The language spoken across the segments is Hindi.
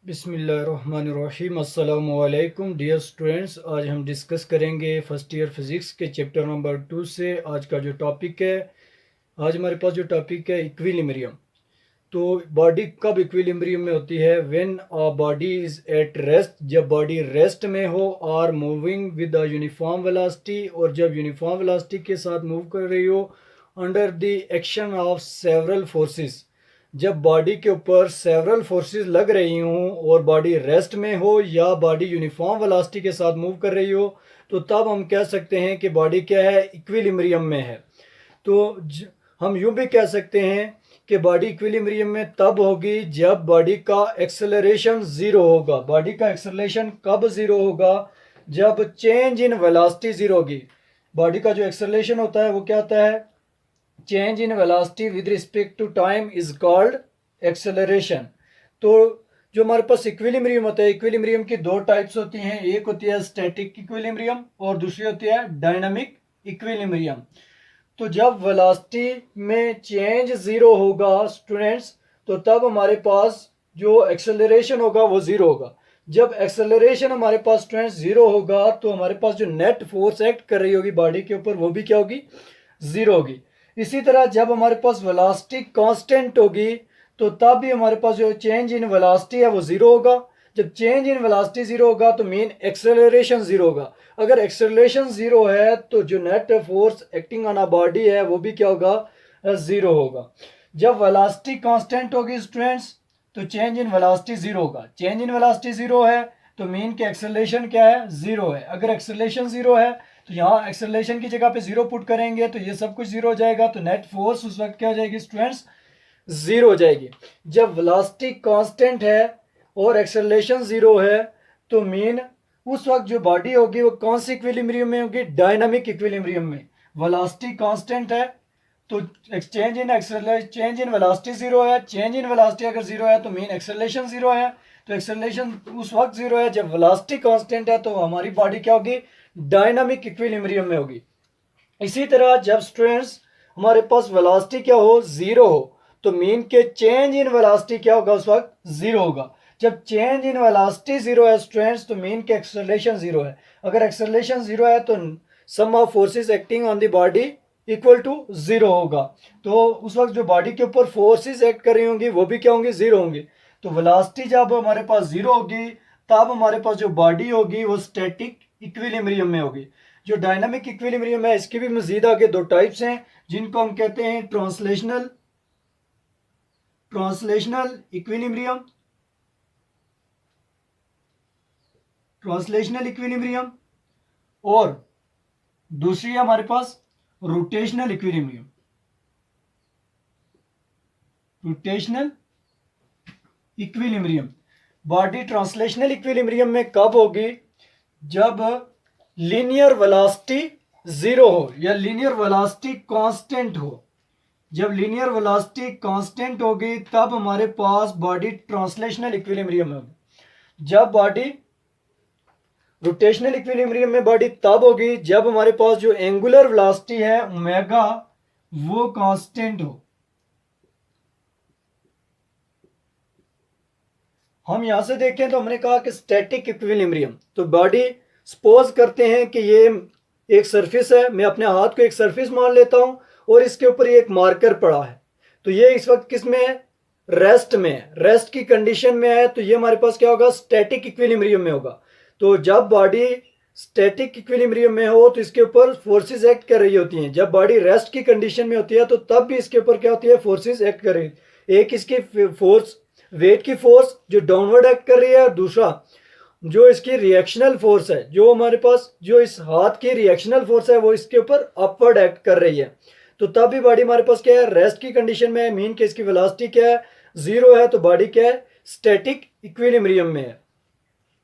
बिस्मिल्लाहिर्रहमानिर्रहीम अस्सलामु अलैकुम डियर स्टूडेंट्स। आज हम डिस्कस करेंगे फर्स्ट ईयर फिज़िक्स के चैप्टर नंबर 2 से। आज का जो टॉपिक है, आज हमारे पास जो टॉपिक है इक्विलिब्रियम। तो बॉडी कब इक्विलिब्रियम में होती है? When a body is at rest, जब बॉडी रेस्ट में हो, और moving with a uniform velocity, और जब यूनिफॉर्म वेलोसिटी के साथ मूव कर रही हो under the action of several forces. जब बॉडी के ऊपर सेवरल फोर्सेस लग रही हों और बॉडी रेस्ट में हो या बॉडी यूनिफॉर्म वेलोसिटी के साथ मूव कर रही हो, तो तब हम कह सकते हैं कि बॉडी क्या है, इक्विलिब्रियम में है। तो हम यूं भी कह सकते हैं कि बॉडी इक्विलिब्रियम में तब होगी जब बॉडी का एक्सेलरेशन ज़ीरो होगा। बॉडी का एक्सेलरेशन कब ज़ीरो होगा? जब चेंज इन वेलोसिटी ज़ीरो होगी। बॉडी का जो एक्सेलरेशन होता है वो क्या होता है? Change in velocity with respect to time is called acceleration. तो जो हमारे पास इक्विलिब्रियम होता है, इक्विलिब्रियम की दो टाइप्स होती हैं। एक होती है स्टैटिक इक्विलिब्रियम और दूसरी होती है डायनामिक इक्विलिब्रियम। तो जब वेलोसिटी में चेंज ज़ीरो होगा स्टूडेंट्स, तो तब हमारे पास जो एक्सेलरेशन होगा वो ज़ीरो होगा। जब एक्सेलरेशन हमारे पास स्टूडेंट्स ज़ीरो होगा, तो हमारे पास जो नेट फोर्स एक्ट कर रही होगी बॉडी के ऊपर, वो भी क्या होगी? ज़ीरो होगी। इसी तरह जब हमारे पास वेलोसिटी कांस्टेंट होगी, तो तब भी हमारे पास जो चेंज इन वेलोसिटी है वो ज़ीरो होगा। जब चेंज इन वेलोसिटी ज़ीरो होगा तो मीन एक्सेलरेशन ज़ीरो होगा। अगर एक्सेलरेशन ज़ीरो है तो जो net force acting on a body है वो भी क्या होगा? ज़ीरो होगा। जब वेलोसिटी कांस्टेंट होगी स्टूडेंट्स, तो चेंज इन वेलोसिटी ज़ीरो होगा। चेंज इन वेलोसिटी ज़ीरो है तो मीन के एक्सेलरेशन क्या है? ज़ीरो है। अगर एक्सेलरेशन ज़ीरो है तो यहाँ एक्सेलरेशन की जगह पे ज़ीरो पुट करेंगे तो ये सब कुछ ज़ीरो हो जाएगा, तो नेट फोर्स उस वक्त क्या हो जाएगी स्टूडेंट्स? ज़ीरो हो जाएगी। जब वेलोसिटी कांस्टेंट है और एक्सेलरेशन ज़ीरो है, तो मीन उस वक्त जो बॉडी होगी वो कौन सी इक्विलिब्रियम में होगी? डायनामिक इक्विलिब्रियम में। वेलोसिटी कांस्टेंट है तो चेंज इन वेलोसिटी ज़ीरो है। चेंज इन वेलोसिटी अगर ज़ीरो है तो मीन एक्सेलरेशन ज़ीरो है। तो एक्सेलरेशन उस वक्त ज़ीरो है जब वेलोसिटी कांस्टेंट है, तो हमारी बॉडी क्या होगी? डायनामिक इक्विलिब्रियम में होगी। इसी तरह जब स्टूडेंट्स हमारे पास वेलोसिटी क्या हो? ज़ीरो हो, तो मीन के चेंज इन वेलोसिटी क्या होगा? उस वक्त ज़ीरो होगा। जब चेंज इन वेलोसिटी ज़ीरो है स्टूडेंट्स, तो मीन के एक्सेलरेशन ज़ीरो है। अगर एक्सेलरेशन ज़ीरो है तो sum of forces acting on the body equal to zero होगा। तो उस वक्त जो बॉडी के ऊपर फोर्सेस एक्ट कर रही होंगी वो भी क्या होंगी? ज़ीरो होंगी। तो वेलोसिटी जब हमारे पास ज़ीरो होगी, तब हमारे पास जो बॉडी होगी वो स्टैटिक इक्विलिब्रियम में होगी। जो डायनामिक इक्विलिब्रियम है, इसकी भी मजीद आगे दो टाइप्स हैं, जिनको हम कहते हैं ट्रांसलेशनल इक्विलिब्रियम, और दूसरी है हमारे पास rotational equilibrium. Body translational equilibrium में कब होगी? जब लीनियर वेलोसिटी ज़ीरो हो या लीनियर वेलोसिटी कांस्टेंट हो। जब लीनियर वेलोसिटी कांस्टेंट होगी तब हमारे पास बॉडी ट्रांसलेशनल इक्विलिब्रियम में होगी। जब बॉडी रोटेशनल इक्विलिब्रियम में बॉडी तब होगी जब हमारे पास जो एंगुलर वेलोसिटी है ओमेगा वो कांस्टेंट हो। हम यहां से देखें तो हमने कहा कि स्टैटिक इक्विलिब्रियम, तो बॉडी सपोज करते हैं कि ये एक सरफेस है, मैं अपने हाथ को एक सरफेस मान लेता हूं और इसके ऊपर ये एक मार्कर पड़ा है। तो ये इस वक्त किस में है? रेस्ट में है, रेस्ट की कंडीशन में है। तो ये हमारे पास क्या होगा? स्टैटिक इक्विलिब्रियम में होगा। तो जब बॉडी स्टैटिक इक्विलिब्रियम में हो तो इसके ऊपर फोर्सेस एक्ट कर रही होती हैं। जब बॉडी रेस्ट की कंडीशन में होती है तो तब भी इसके ऊपर क्या होती है? फोर्सेस एक्ट कर रही है। एक इसकी फोर्स, वेट की फोर्स जो डाउनवर्ड एक्ट कर रही है, और दूसरा जो इसकी रिएक्शनल फोर्स है, जो हमारे पास जो इस हाथ की रिएक्शनल फोर्स है वो इसके ऊपर अपवर्ड एक्ट कर रही है। तो तब भी बॉडी हमारे पास क्या है? रेस्ट की कंडीशन में है। मीन के इसकी वेलोसिटी क्या है? ज़ीरो है। तो बॉडी क्या है? स्टैटिक इक्विलिब्रियम में है।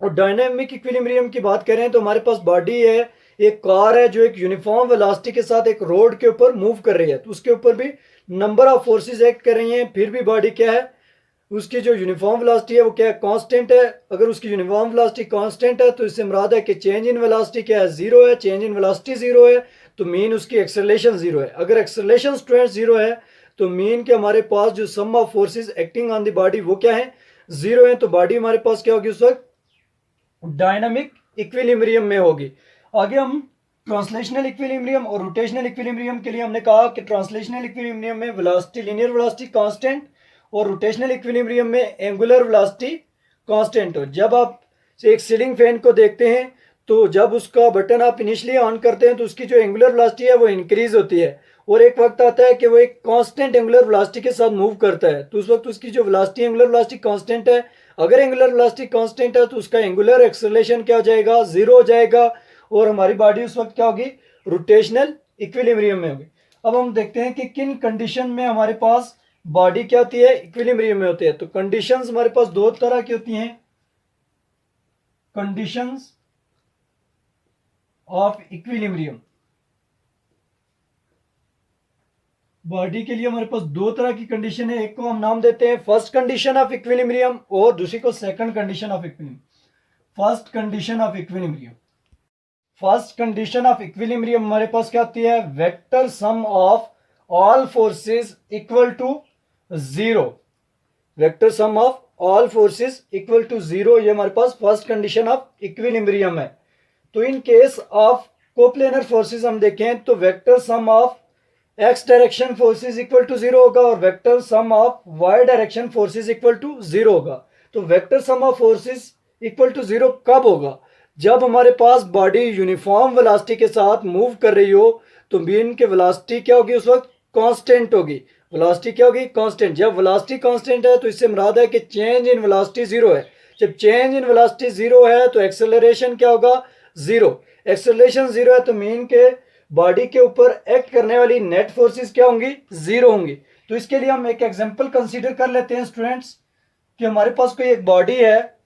और डायनामिक इक्विलिब्रियम की बात करें तो हमारे पास बॉडी है, एक कार है जो एक यूनिफॉर्म वेलोसिटी के साथ एक रोड के ऊपर मूव कर रही है, तो उसके ऊपर भी नंबर ऑफ फोर्सेस एक्ट कर रही हैं, फिर भी बॉडी क्या है? उसकी जो यूनिफॉर्म वेलोसिटी है वो क्या है? कांस्टेंट है। अगर उसकी यूनिफॉर्म वेलोसिटी कांस्टेंट है तो इससे मुराद है कि चेंज इन वेलोसिटी क्या है? ज़ीरो है। चेंज इन वेलोसिटी ज़ीरो है तो मीन उसकी एक्सेलरेशन ज़ीरो है। अगर एक्सेलरेशन स्टूडेंट ज़ीरो है तो मीन के हमारे पास जो sum of forces acting on the body वो क्या है? जीरो है तो बॉडी हमारे पास क्या होगी उस वक्त, डायनामिक इक्विलिब्रियम में होगी। आगे हम ट्रांसलेशनल इक्विलिब्रियम और रोटेशनल इक्विलिब्रियम के लिए हमने कहा कि ट्रांसलेशनल इक्विलिब्रियम में वेलोसिटी, लीनियर वेलोसिटी कांस्टेंट, और रोटेशनल इक्विलिब्रियम में एंगुलर वेलोसिटी कांस्टेंट हो। जब आप एक सीलिंग फैन को देखते हैं तो जब उसका बटन आप इनिशियली ऑन करते हैं तो उसकी जो एंगुलर वेलोसिटी है वो इंक्रीज होती है, और एक वक्त आता है कि वो एक कांस्टेंट एंगुलर वेलोसिटी के साथ मूव करता है, तो उस वक्त उसकी जो वेलोसिटी, एंगुलर वेलोसिटी कांस्टेंट है। अगर एंगुलर वेलोसिटी कांस्टेंट है तो उसका एंगुलर एक्सेलरेशन क्या हो जाएगा, जीरो हो जाएगा, और हमारी बॉडी उस वक्त क्या होगी, रोटेशनल इक्विलिब्रियम में होगी। अब हम देखते हैं कि किन कंडीशन में हमारे पास बॉडी क्या होती है, इक्विलिब्रियम में होती है। तो कंडीशंस हमारे पास दो तरह की होती हैं, कंडीशंस ऑफ इक्विलिब्रियम। बॉडी के लिए हमारे पास दो तरह की कंडीशन है, एक को हम नाम देते हैं फर्स्ट कंडीशन ऑफ इक्विलिब्रियम और दूसरी को second condition of equilibrium. First condition of equilibrium, first condition of equilibrium हमारे पास क्या होती है, vector sum of all forces equal to zero. Vector sum of all forces equal to zero, ये हमारे पास फर्स्ट कंडीशन ऑफ इक्विलिब्रियम है। तो in case of coplanar forces हम देखें तो vector sum of X direction forces equal to zero होगा और vector sum of Y direction forces equal to zero होगा। तो vector sum of forces equal to zero कब होगा, जब हमारे पास बॉडी यूनिफॉर्म वेलोसिटी के साथ मूव कर रही हो, तो बीन की वेलोसिटी क्या होगी उस वक्त, कांस्टेंट होगी। वेलोसिटी क्या होगी, कांस्टेंट। जब वेलोसिटी कांस्टेंट है तो इससे मुराद है कि चेंज इन वेलोसिटी जीरो है। जब चेंज इन वेलोसिटी जीरो है तो एक्सेलरेशन क्या होगा, जीरो। एक्सेलरेशन जीरो है तो मीन के बॉडी के ऊपर एक्ट करने वाली नेट फोर्सेस क्या होंगी, जीरो होंगी। तो इसके लिए हम एक एग्जांपल कंसीडर कर लेते हैं स्टूडेंट्स, कि हमारे पास कोई एक बॉडी है,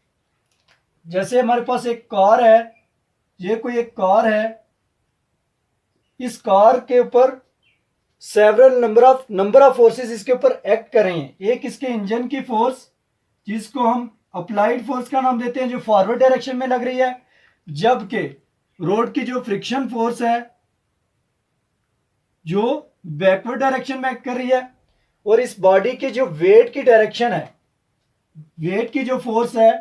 जैसे हमारे पास एक कार है, ये कोई एक कार है, इस कार के ऊपर सेवरल नंबर ऑफ फोर्सेस इसके ऊपर एक्ट कर रही हैं। एक इसके इंजन की फोर्स, जिसको हम अप्लाइड फोर्स का नाम देते हैं, जो फॉरवर्ड डायरेक्शन में लग रही है, जबकि रोड की जो फ्रिक्शन फोर्स है जो बैकवर्ड डायरेक्शन में एक्ट कर रही है। और इस बॉडी की जो वेट की डायरेक्शन है, वेट की जो फोर्स है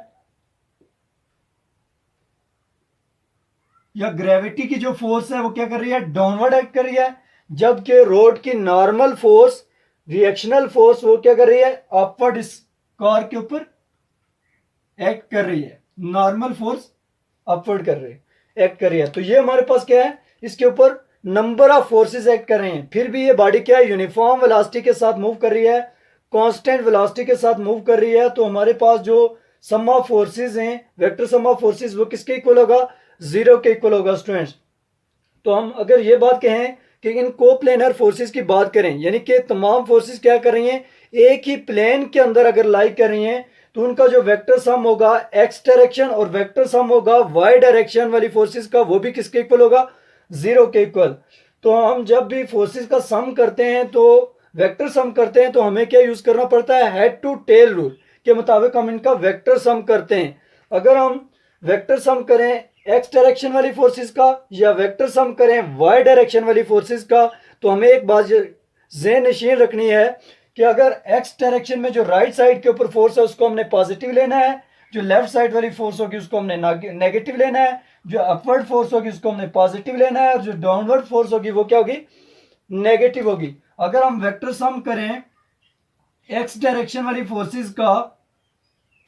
या ग्रेविटी की जो फोर्स है वो क्या कर रही है, डाउनवर्ड एक्ट कर रही है। जबकि रोड की नॉर्मल फोर्स, रिएक्शनल फोर्स, वो क्या कर रही है, अपवर्ड इस कार के ऊपर एक्ट कर रही है। नॉर्मल फोर्स अपवर्ड कर रही है, एक्ट कर रही है। तो ये हमारे पास क्या है, इसके ऊपर नंबर ऑफ फोर्सेस एक्ट कर रहे हैं, फिर भी ये बॉडी क्या है, यूनिफॉर्म वेलोसिटी के साथ मूव कर रही है, कांस्टेंट वेलोसिटी के साथ मूव कर रही है। तो हमारे पास जो सम ऑफ फोर्सेस हैं, वेक्टर सम ऑफ फोर्सेस, वो किसके इक्वल होगा, जीरो के इक्वल होगा स्टूडेंट्स। तो हम अगर ये बात कहें कि इन कोप्लेनर फोर्सेस की बात करें, यानी कि तमाम फोर्सेस क्या कर रही हैं, एक ही प्लेन के अंदर अगर लाई कर रही हैं, तो उनका जो वेक्टर सम होगा एक्स डायरेक्शन और वेक्टर सम होगा वाई डायरेक्शन वाली फोर्सेस का, वो भी किसके इक्वल होगा, जीरो के इक्वल। तो हम जब भी फोर्सेस का सम करते हैं, तो वेक्टर सम करते हैं, तो हमें क्या यूज करना पड़ता है, हेड टू टेल रूल के मुताबिक हम इनका वेक्टर सम करते हैं। अगर हम वेक्टर सम करें एक्स डायरेक्शन वाली फोर्सेस का या वेक्टर सम करें वाई डायरेक्शन वाली फोर्सेस का, तो हमें एक बात ज़हन नशीन रखनी है कि अगर एक्स डायरेक्शन में जो राइट साइड के ऊपर फोर्स है उसको हमने पॉजिटिव लेना है, जो लेफ्ट साइड वाली फोर्स होगी उसको हमने नेगेटिव लेना है, जो अपवर्ड फोर्स होगी उसको हमने पॉजिटिव लेना है, और जो डाउनवर्ड फोर्स होगी वो क्या होगी, नेगेटिव होगी। अगर हम वेक्टर सम करें एक्स डायरेक्शन वाली फोर्सेस का,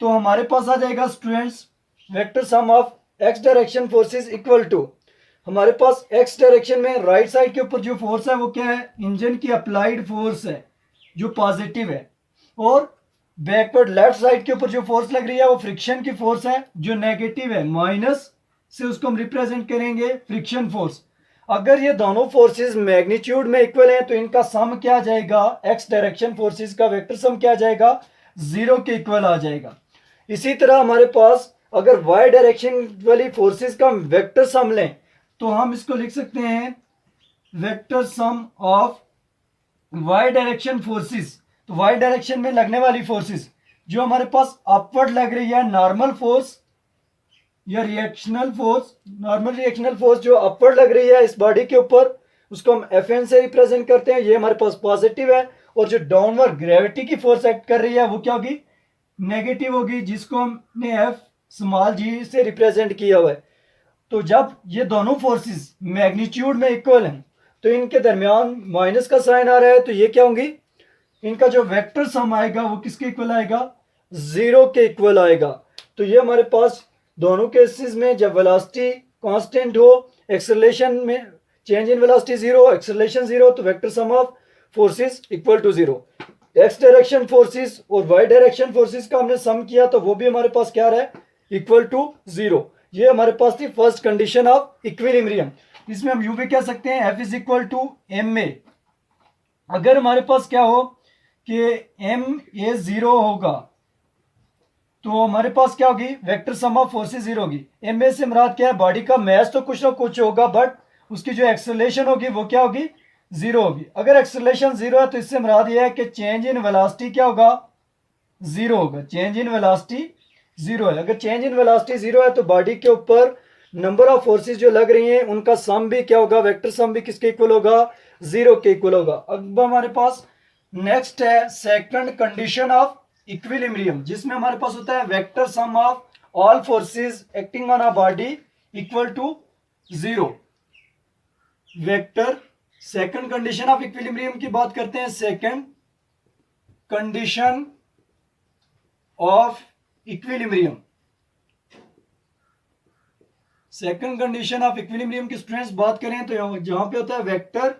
तो हमारे पास आ जाएगा students vector sum of X direction forces equal to, हमारे पास एक्स डायरेक्शन में राइट साइड के ऊपर जो फोर्स है वो क्या है, इंजन की अप्लाइड फोर्स है जो पॉजिटिव है, और बैकवर्ड लेफ्ट साइड के ऊपर जो फोर्स लग रही है वो फ्रिक्शन की फोर्स है जो नेगेटिव है, माइनस से उसको हम रिप्रेजेंट करेंगे फ्रिक्शन फोर्स। अगर ये दोनों फोर्सेस मैग्नीट्यूड में इक्वल हैं तो इनका सम क्या आ जाएगा, एक्स डायरेक्शन फोर्सेस का वेक्टर सम क्या आ जाएगा, जीरो के इक्वल आ जाएगा। इसी तरह हमारे पास अगर वाई डायरेक्शन वाली फोर्सेस का वेक्टर सम लें तो हम इसको लिख सकते हैं vector sum of Y direction forces. तो वाई डायरेक्शन में लगने वाली फोर्सेस जो हमारे पास अपवर्ड लग रही है, नॉर्मल फोर्स या reactional force, normal reactional force जो अपवर्ड लग रही है इस बॉडी के ऊपर, उसको हम एफ से रिप्रेजेंट करते हैं, ये हमारे पास पॉजिटिव है। और जो डाउनवर्ड ग्रेविटी की फोर्स एक्ट कर रही है वो क्या होगी, नेगेटिव होगी, जिसको हमने एफ स्मॉल जी से रिप्रेजेंट किया हुआ है। तो जब ये दोनों फोर्सेस मैग्नीट्यूड में इक्वल हैं तो इनके दरमियान माइनस का साइन आ रहा है, तो ये क्या होंगी, इनका जो वेक्टर सम आएगा वो किसके इक्वल आएगा, जीरो के इक्वल आएगा। तो ये हमारे पास दोनों केसेस में जब वेलोसिटी कांस्टेंट हो, एक्सेलरेशन में change in velocity zero, acceleration zero, तो vector sum of forces equal to zero. X direction forces और वाई डायरेक्शन फोर्सेस का हमने सम किया तो वो भी हमारे पास क्या रहा है, इक्वल टू जीरो। ये हमारे पास थी फर्स्ट कंडीशन ऑफ इक्विलिब्रियम। इसमें हम यू भी कह सकते हैं F is equal to M A. अगर हमारे पास क्या हो कि एम ए जीरो होगा तो हमारे पास क्या होगी, vector sum of forces zero होगी। एम ए से मुराद क्या है, बॉडी का मैस तो कुछ ना कुछ होगा, बट उसकी जो एक्सेलरेशन होगी वो क्या होगी, जीरो होगी। अगर एक्सेलरेशन जीरो है तो इससे मुराद यह है कि चेंज इन वेलोसिटी क्या होगा, जीरो होगा। चेंज इन वेलोसिटी जीरो है। अगर चेंज इन वेलोसिटी जीरो है तो बॉडी के ऊपर नंबर ऑफ फोर्सेस जो लग रही हैं उनका सम भी क्या होगा, वेक्टर सम भी किसके इक्वल होगा, जीरो के इक्वल होगा। अब हमारे पास नेक्स्ट है सेकंड कंडीशन ऑफ इक्विलिब्रियम, जिसमें हमारे पास होता है vector sum of all forces acting on a body equal to zero. Vector second condition of equilibrium की बात करते हैं। Second condition of equilibrium, second condition of equilibrium की स्टूडेंट्स बात करें तो जहां पे होता है vector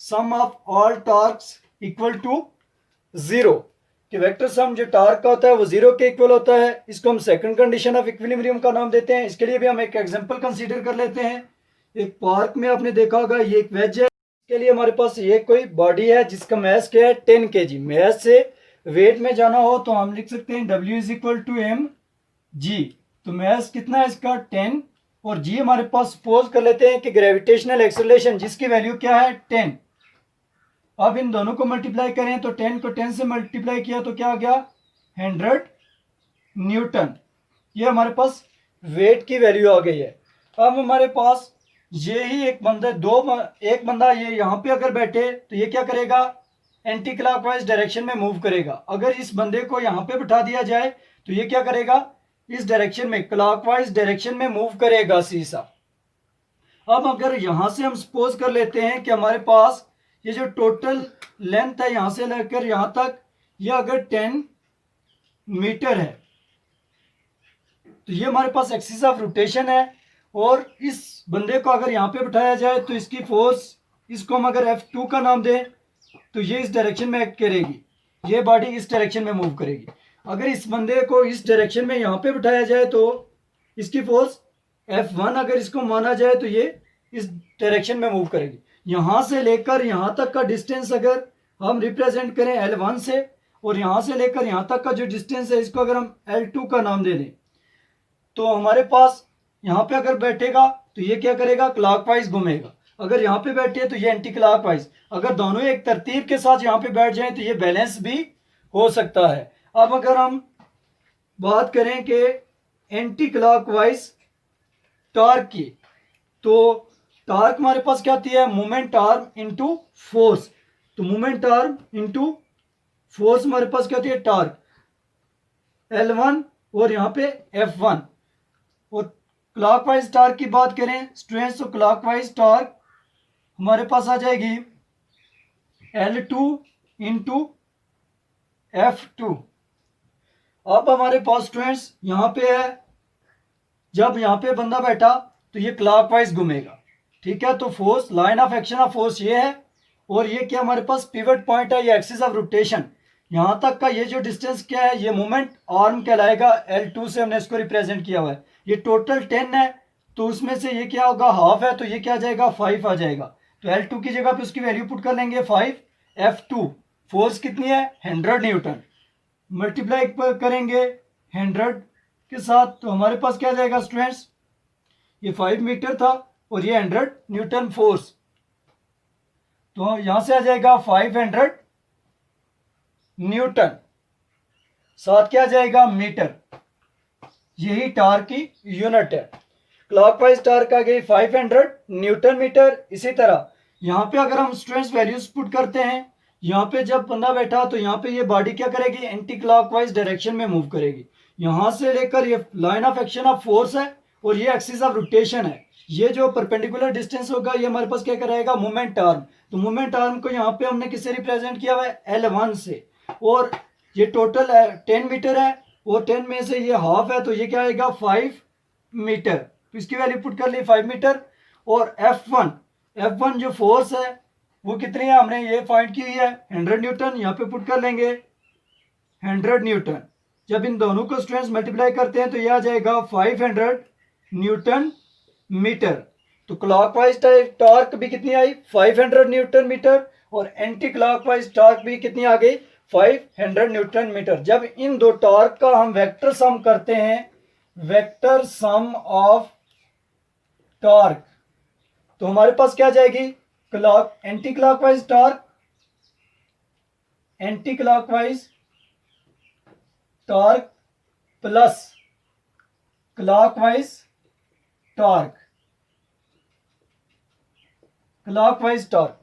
sum of all torques equal to zero, कि वेक्टर सम जो टॉर्क का होता है वो जीरो के इक्वल होता है। इसको हम सेकंड कंडीशन ऑफ इक्विलिब्रियम का नाम देते हैं। इसके लिए भी हम एक एग्जांपल कंसीडर कर लेते हैं। एक पार्क में आपने देखा होगा ये एक वेज है, इसके लिए हमारे पास ये कोई बॉडी है जिसका मैस क्या है 10 kg। मैस से वेट में जाना हो तो हम लिख सकते हैं W is equal to M G. तो मैस कितना है इसका 10, और जी हमारे पास सपोज कर लेते हैं कि ग्रेविटेशनल एक्सेलरेशन जिसकी वैल्यू क्या है 10। अब इन दोनों को मल्टीप्लाई करें तो 10 को 10 से मल्टीप्लाई किया तो क्या आ गया 100 न्यूटन। ये हमारे पास वेट की वैल्यू आ गई है। अब हमारे पास ये ही एक बंदा एक बंदा ये यहाँ पे अगर बैठे तो ये क्या करेगा, एंटी क्लॉकवाइज डायरेक्शन में मूव करेगा। अगर इस बंदे को यहाँ पे बिठा दिया जाए तो ये क्या करेगा, इस डायरेक्शन में क्लॉकवाइज डायरेक्शन में मूव करेगा सीसा। अब अगर यहां से हम सपोज कर लेते हैं कि हमारे पास ये जो टोटल लेंथ है यहां से लेकर यहां तक ये अगर 10 मीटर है तो ये हमारे पास एक्सिस ऑफ रोटेशन है। और इस बंदे को अगर यहाँ पे बिठाया जाए तो इसकी फोर्स, इसको हम अगर F2 का नाम दें तो ये इस डायरेक्शन में एक्ट करेगी, ये बॉडी इस डायरेक्शन में मूव करेगी। अगर इस बंदे को इस डायरेक्शन में यहाँ पे बिठाया जाए तो इसकी फोर्स F1 अगर इसको माना जाए तो ये इस डायरेक्शन में मूव करेगी। यहाँ से लेकर यहाँ तक का डिस्टेंस अगर हम रिप्रेजेंट करें L1 से, और यहाँ से लेकर यहाँ तक का जो डिस्टेंस है इसको अगर हम L2 का नाम दे दें तो हमारे पास यहाँ पे अगर बैठेगा तो ये क्या करेगा, क्लॉकवाइज घूमेगा। अगर यहाँ पे बैठे तो ये एंटी क्लॉकवाइज। अगर दोनों एक तरतीब के साथ यहाँ पे बैठ जाएं तो ये बैलेंस भी हो सकता है। अब अगर हम बात करें कि एंटी क्लॉकवाइज टॉर्क की, तो टॉर्क हमारे पास क्या आती है, मोमेंट आर्म इनटू फोर्स। तो मोमेंट आर्म इनटू फोर्स हमारे पास क्या होती है, टॉर्क L1 और यहाँ पे F1। और क्लॉकवाइज टॉर्क की बात करें स्टूडेंट्स तो क्लॉकवाइज टॉर्क हमारे पास आ जाएगी L2 इंटू F2। अब हमारे पास स्टूडेंट्स यहाँ पे है, जब यहाँ पे बंदा बैठा तो ये क्लॉकवाइज घूमेगा, ठीक है। तो force, line of action of force ये है, और ये क्या हमारे पास पिवट पॉइंट है, ये एक्सिस ऑफ रोटेशन। यहाँ तक का ये जो डिस्टेंस क्या है ये मोमेंट आर्म कहलाएगा। L2 से हमने इसको रिप्रेजेंट किया हुआ है। ये टोटल 10 है तो उसमें से ये क्या होगा, हाफ है, तो ये क्या आ जाएगा 5 आ जाएगा। तो L2 की जगह पे उसकी वैल्यू पुट कर लेंगे 5। F2 फोर्स कितनी है 100 न्यूटन, मल्टीप्लाई करेंगे 100 के साथ तो हमारे पास क्या आ जाएगा स्टूडेंट्स, ये 5 मीटर था और ये 100 न्यूटन फोर्स, तो यहां से आ जाएगा 500 न्यूटन, साथ क्या आ जाएगा मीटर। यही टॉर्क की यूनिट है। क्लॉकवाइज टॉर्क आ गई 500 न्यूटन मीटर। इसी तरह यहाँ पे अगर हम स्टूडेंट्स वैल्यूज पुट करते हैं, यहाँ पे जब बंदा बैठा तो यहाँ पे ये बॉडी क्या करेगी, एंटी क्लॉकवाइज डायरेक्शन में मूव करेगी। यहाँ से लेकर ये line of action of force है और ये एक्सिस ऑफ रोटेशन है। ये जो परपेंडिकुलर डिस्टेंस होगा ये हमारे पास क्या कराएगा, मोमेंट आर्म। तो मोमेंट आर्म को यहाँ पे हमने किससे रिप्रेजेंट किया हुआ है, L1 से। और ये टोटल 10 मीटर है और 10 में से ये हाफ है तो ये क्या आएगा, 5 मीटर। तो इसकी वैल्यू पुट कर ली 5 मीटर। और F1 जो फोर्स है वो कितनी है, हमने ये फाइंड की हुई है 100 न्यूटन। यहाँ पे पुट कर लेंगे 100 न्यूटन। जब इन दोनों को स्ट्रेंथ मल्टीप्लाई करते हैं तो ये आ जाएगा 500 न्यूटन मीटर। तो क्लॉकवाइज टॉर्क भी कितनी आई, 500 न्यूटन मीटर। और एंटी क्लॉकवाइज टॉर्क भी कितनी आ गई, 500 न्यूटन मीटर। जब इन दो टॉर्क का हम वेक्टर सम करते हैं, वेक्टर सम ऑफ टॉर्क, तो हमारे पास क्या जाएगी, anti clockwise torque, anti clockwise torque plus clockwise torque, clockwise torque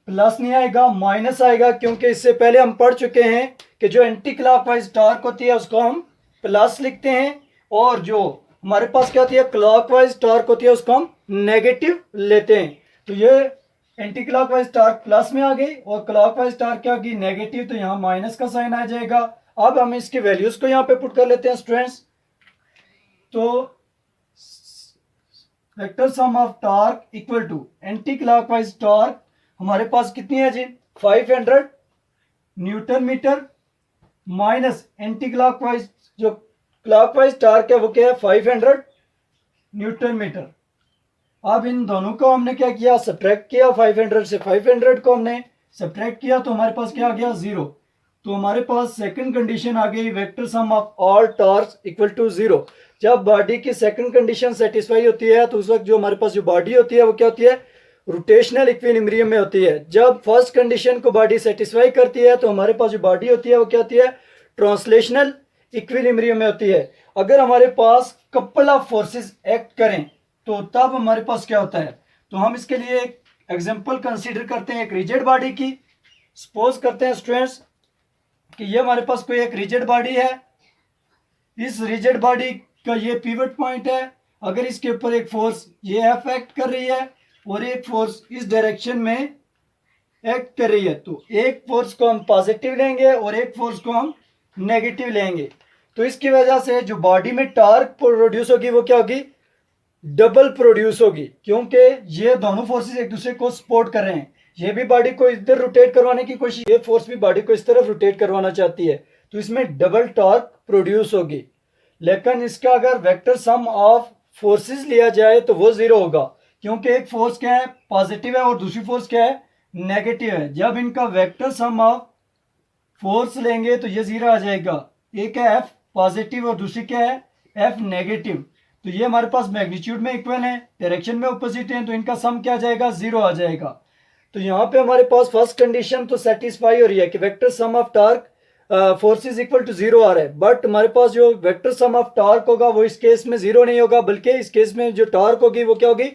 plus नहीं आएगा, माइनस आएगा, क्योंकि इससे पहले हम पढ़ चुके हैं कि जो एंटी क्लॉकवाइज टॉर्क होती है उसको हम प्लस लिखते हैं और जो हमारे पास क्या होती है, क्लॉकवाइज टॉर्क होती है उसको हम नेगेटिव लेते हैं। तो ये एंटी क्लॉकवाइज टॉर्क प्लस में आ गई और क्लॉकवाइज टॉर्क क्या होगी, नेगेटिव। तो यहाँ माइनस का साइन आ जाएगा। अब हम इसकी वैल्यूज को यहाँ पे पुट कर लेते हैं स्टूडेंट्स। तो vector sum of torque equal to anti clockwise torque हमारे पास कितनी है जी, 500 newton metre minus anti clockwise जो क्लॉकवाइज टॉर्क है वो क्या है, 500 न्यूटन मीटर। अब इन दोनों को हमने क्या किया, सब्ट्रैक्ट किया। 500 से 500 को हमने सब्ट्रैक्ट किया तो हमारे पास क्या आ गया, 0। तो हमारे पास सेकंड कंडीशन आ गई, vector sum of all torques equal to 0। जब बॉडी की सेकंड कंडीशन सेटिस्फाई होती है तो उस वक्त जो हमारे पास जो बॉडी होती है वो क्या होती है, रोटेशनल इक्विलिब्रियम में होती है। जब फर्स्ट कंडीशन को बॉडी सेटिस्फाई करती है तो हमारे पास जो बॉडी होती है वो क्या होती है, ट्रांसलेशनल इक्विलिब्रियम में होती है। अगर हमारे पास कपल ऑफ फोर्सेस एक्ट करें तो तब हमारे पास क्या होता है, तो हम इसके लिए एक एग्जांपल कंसीडर करते हैं एक रिजिड बॉडी की। सपोज करते हैं स्टूडेंट्स कि ये हमारे पास कोई एक रिजिड बॉडी है। इस रिजिड बॉडी का ये पिवट पॉइंट है। अगर इसके ऊपर एक फोर्स ये एफ एक्ट कर रही है और एक फोर्स इस डायरेक्शन में एक्ट कर रही है, तो एक फोर्स को हम पॉजिटिव लेंगे और एक फोर्स को हम नेगेटिव लेंगे। तो इसकी वजह से जो बॉडी में टॉर्क प्रोड्यूस होगी वो क्या होगी, डबल प्रोड्यूस होगी, क्योंकि ये दोनों फोर्सेस एक दूसरे को सपोर्ट कर रहे हैं। ये भी बॉडी को इधर रोटेट करवाने की कोशिश, ये फोर्स भी बॉडी को इस तरफ रोटेट करवाना चाहती है, तो इसमें डबल टॉर्क प्रोड्यूस होगी। लेकिन इसका अगर वेक्टर सम ऑफ फोर्सेस लिया जाए तो वो 0 होगा, क्योंकि एक फोर्स क्या है, पॉजिटिव है और दूसरी फोर्स क्या है, नेगेटिव है। जब इनका वेक्टर सम ऑफ फोर्स लेंगे तो ये 0 आ जाएगा। एक है एफ पॉजिटिव और दूसरी क्या है, एफ नेगेटिव। तो ये हमारे पास मैग्नीट्यूड में इक्वल है, डायरेक्शन में ऑपोजिट है, तो इनका सम क्या आ जाएगा, 0 आ जाएगा। तो यहाँ पे हमारे पास फर्स्ट कंडीशन तो सेटिस्फाई हो रही है कि vector sum of torque force is equal to 0 आ रहा है। बट हमारे पास जो वेक्टर सम ऑफ टॉर्क होगा वो इस केस में 0 नहीं होगा, बल्कि इस केस में जो टॉर्क होगी वो क्या होगी,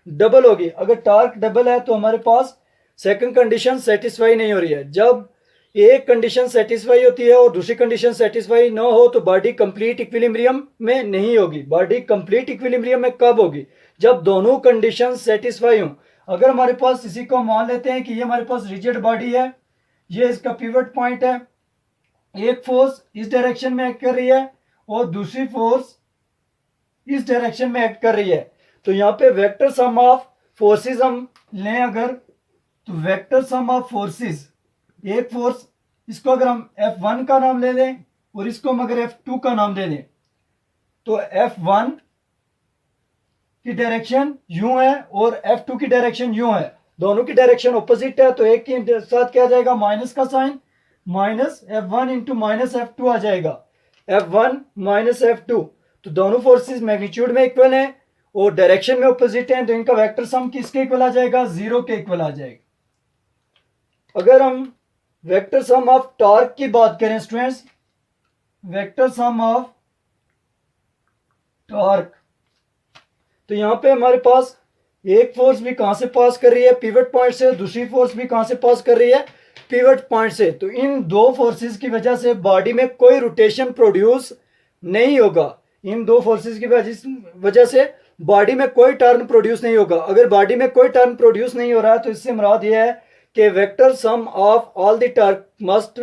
डबल होगी। अगर टॉर्क डबल है तो हमारे पास सेकंड कंडीशन सेटिस्फाई नहीं हो रही है। जब एक कंडीशन सेटिस्फाई होती है और दूसरी कंडीशन सेटिस्फाई ना हो तो बॉडी कंप्लीट इक्विलिब्रियम में नहीं होगी। बॉडी कंप्लीट इक्विलिब्रियम में कब होगी, जब दोनों कंडीशन सेटिस्फाई हो। अगर हमारे पास इसी को मान लेते हैं कि ये हमारे पास रिजिड बॉडी है, ये इसका पिवट पॉइंट है, एक फोर्स इस डायरेक्शन में एक्ट कर रही है और दूसरी फोर्स इस डायरेक्शन में एक्ट कर रही है। तो यहाँ पे वेक्टर सम ऑफ फोर्सेस हम लें अगर, तो वेक्टर सम ऑफ फोर्सेस, एक फोर्स इसको अगर हम F1 का नाम ले लें और इसको हम अगर F2 का नाम ले लें, तो F1 की डायरेक्शन यूं है और F2 की डायरेक्शन यूं है, दोनों की डायरेक्शन ऑपोजिट है। तो एक के साथ क्या आ जाएगा, माइनस का sign, minus F1 into minus F2 आ जाएगा, F1 माइनस F2। तो दोनों फोर्सेस मैग्नीट्यूड में इक्वल हैं और डायरेक्शन में ऑपोजिट हैं, तो इनका वेक्टर सम किसके इक्वल आ जाएगा, 0 के इक्वल आ जाएगा। अगर हम वेक्टर सम ऑफ टॉर्क की बात करें students, vector sum of torque, तो यहां पे हमारे पास एक फोर्स भी कहाँ से पास कर रही है, पिवट पॉइंट से, दूसरी फोर्स भी कहाँ से पास कर रही है, पिवट पॉइंट से। तो इन दो फोर्सेस की वजह से बॉडी में कोई रोटेशन प्रोड्यूस नहीं होगा। इन दो फोर्सेस की वजह से बॉडी में कोई टर्न प्रोड्यूस नहीं होगा। अगर बॉडी में कोई टर्न प्रोड्यूस नहीं हो रहा है तो इससे मुराद यह है कि vector sum of all the torque must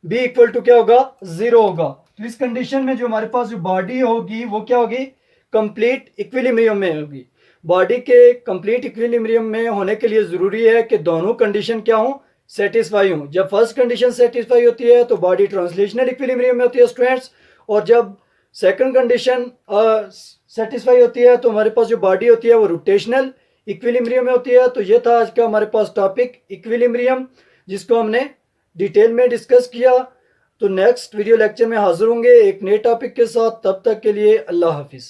be equal to क्या होगा, जीरो होगा। तो इस कंडीशन में जो हमारे पास जो बॉडी होगी वो क्या होगी, कंप्लीट इक्विलिब्रियम में होगी। बॉडी के कंप्लीट इक्विलिब्रियम में होने के लिए ज़रूरी है कि दोनों कंडीशन क्या हो, सेटिस्फाई हो। जब फर्स्ट कंडीशन सेटिस्फाई होती है तो बॉडी ट्रांसलेशनल इक्विलिब्रियम में होती है स्टूडेंट्स, और जब सेकंड कंडीशन सेटिस्फाई होती है तो हमारे पास जो बॉडी होती है वो रोटेशनल इक्विलिब्रियम में होती है। तो ये था आज का हमारे पास टॉपिक इक्विलिब्रियम, जिसको हमने डिटेल में डिस्कस किया। तो नेक्स्ट वीडियो लेक्चर में हाजिर होंगे एक नए टॉपिक के साथ। तब तक के लिए अल्लाह हाफिज़।